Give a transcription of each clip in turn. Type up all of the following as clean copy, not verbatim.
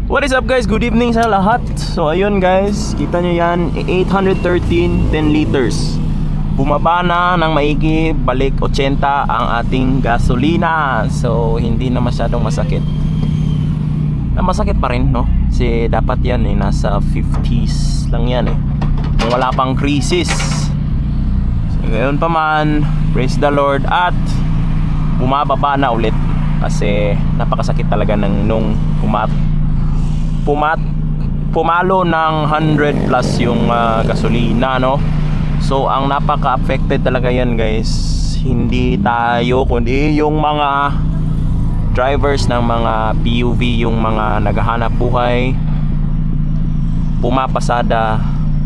What is up guys? Good evening sa lahat. So ayun guys, kita nyo yan, 813 10 liters. Bumaba na ng maigi, balik 80 ang ating gasolina. So hindi na masyadong masakit. Masakit pa rin, no? Kasi dapat yan nasa 50s lang yan kung wala pang crisis. So ngayon pa man, praise the Lord. At bumababa na ulit kasi napakasakit talaga nung pumalo ng 100 plus yung gasolina, no? So ang napaka-affected talaga yan guys, hindi tayo kundi yung mga drivers ng mga PUV, yung mga naghahanap buhay, pumapasada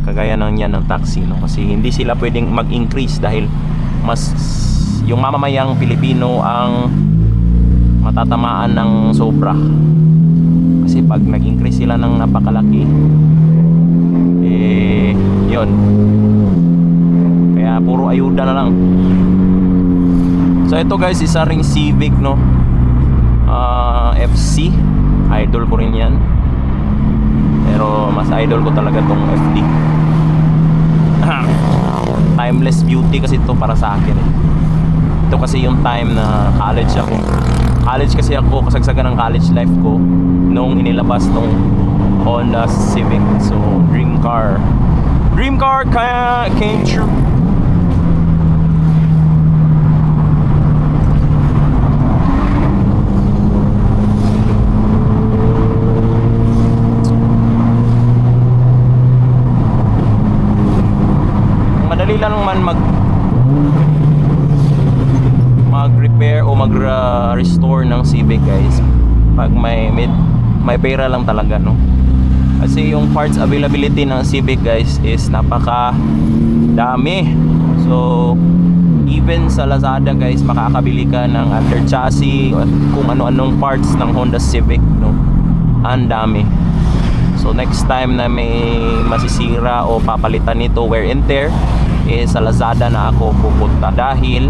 kagaya ng yan ng taxi, no? Kasi hindi sila pwedeng mag-increase dahil mas yung mamamayang Pilipino ang matatamaan ng sobra. Kasi pag nag-increase sila ng napakalaki, yun, kaya puro ayuda na lang. So ito guys, isa ring Civic, no? FC, idol ko rin yan, pero mas idol ko talaga tong FD. Timeless beauty kasi ito para sa akin Ito kasi yung time na college kasi ako, kasagsagan ng college life ko nung inilabas tong Honda Civic. So dream car kaya came true. Madali lang man mag-repair o mag-restore ng Civic guys pag may pera lang talaga, no? Kasi yung parts availability ng Civic guys is napaka dami. So even sa Lazada guys, makakabili ka ng under chassis at kung ano-anong parts ng Honda Civic, no? Ang dami. So next time na may masisira o papalitan nito, wear and tear, sa Lazada na ako pupunta dahil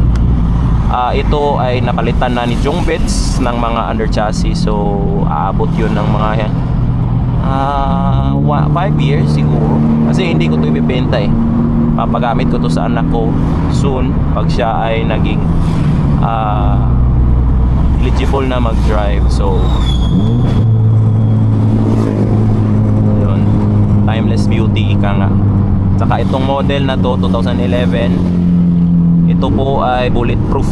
ito ay napalitan na ni Jong Bets ng mga under chassis. So aabot yun ng mga 5 years siguro, kasi hindi ko ito ibibenta papagamit ko to sa anak ko soon pag siya ay naging eligible na mag-drive. So yun, timeless beauty ika nga. Saka itong model na to 2011, ito po ay bulletproof.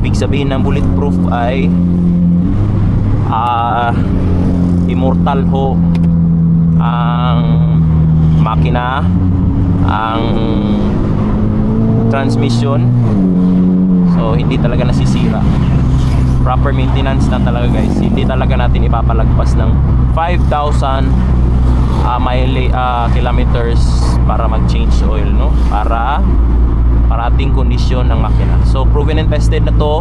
Ibig sabihin ng bulletproof ay immortal ho ang makina, ang transmission. So hindi talaga nasisira. Proper maintenance na talaga guys. Hindi talaga natin ipapalagpas ng 5,000 kilometers para mag-change oil, no? Para parating kondisyon ng makina. So proven and tested na to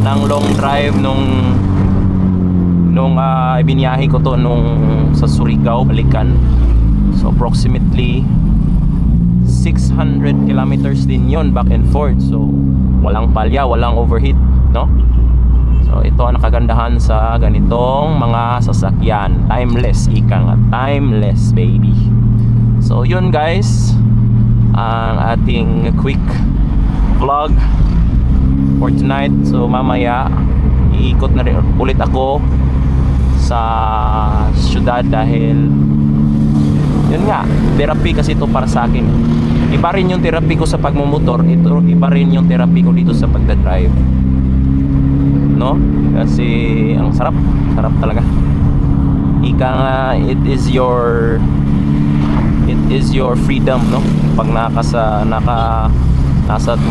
ng long drive nung ibiniyahe ko to sa Surigao, balikan. So approximately 600 kilometers din yon back and forth. So walang palya, walang overheat, no? So ito ang nakagandahan sa ganitong mga sasakyan. Timeless, ika nga, timeless baby. So yun guys, ang ating quick vlog for tonight. So mamaya iikot na rin ulit ako sa syudad dahil yun nga, therapy kasi ito para sa akin. Iba rin yung therapy ko sa pagmumotor, ito iba rin yung therapy ko dito sa pagdadrive, no? Kasi ang sarap talaga. Ika nga, it is your freedom, no? Pag nasa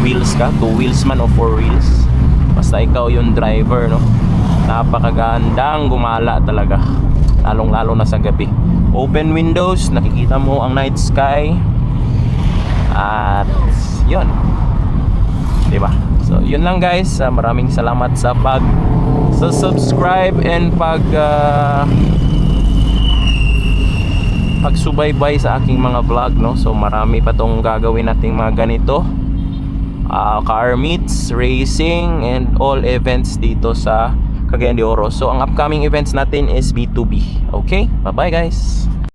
wheels ka, 2 wheels man o 4 wheels, basta ikaw yung driver, no? Napakagandang gumala talaga, lalong lalo na sa gabi. Open windows, nakikita mo ang night sky, at yun, diba? So yun lang guys, maraming salamat sa subscribe and pagsubaybay sa aking mga vlog, no? So marami pa tong gagawin nating mga ganito, car meets, racing, and all events dito sa Cagayan de Oro. So ang upcoming events natin is B2B. Okay? Bye-bye guys.